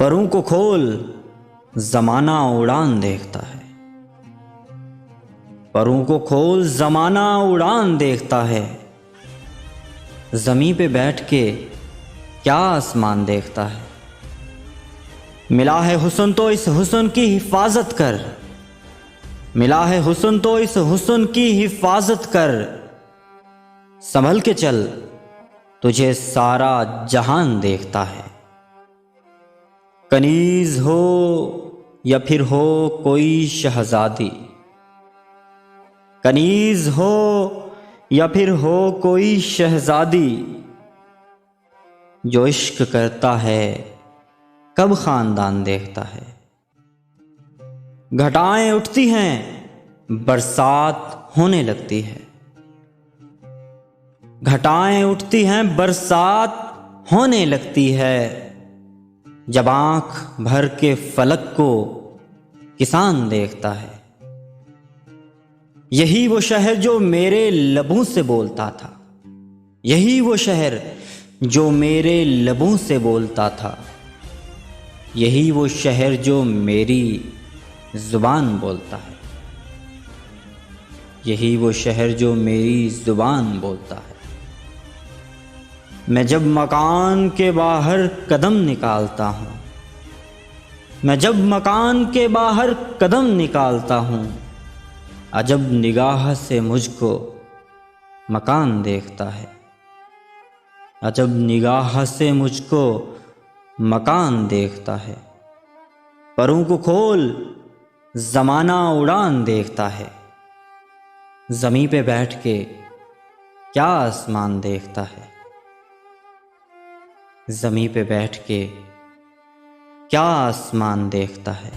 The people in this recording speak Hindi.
परों को खोल, जमाना उड़ान देखता है। परों को खोल, जमाना उड़ान देखता है। जमीन पे बैठ के क्या आसमान देखता है। मिला है हुस्न तो इस हुस्न की हिफाजत कर। मिला है हुस्न तो इस हुस्न की हिफाजत कर। संभल के चल, तुझे सारा जहान देखता है। कनीज हो या फिर हो कोई शहजादी, कनीज हो या फिर हो कोई शहजादी, जो इश्क करता है कब खानदान देखता है। घटाएं उठती हैं, बरसात होने लगती है। घटाएं उठती हैं, बरसात होने लगती है। जब आंख भर के फलक को किसान देखता है। यही वो शहर जो मेरे लबों से बोलता था। यही वो शहर जो मेरे लबों से बोलता था। यही वो शहर जो मेरी जुबान बोलता है। यही वो शहर जो मेरी जुबान बोलता है। मैं जब मकान के बाहर कदम निकालता हूँ, मैं जब मकान के बाहर कदम निकालता हूँ, अजब निगाह से मुझको मकान देखता है। अजब निगाह से मुझको मकान देखता है। परों को खोल, जमाना उड़ान देखता है। जमीन पे बैठ के क्या आसमान देखता है। जमीन पे बैठ के क्या आसमान देखता है।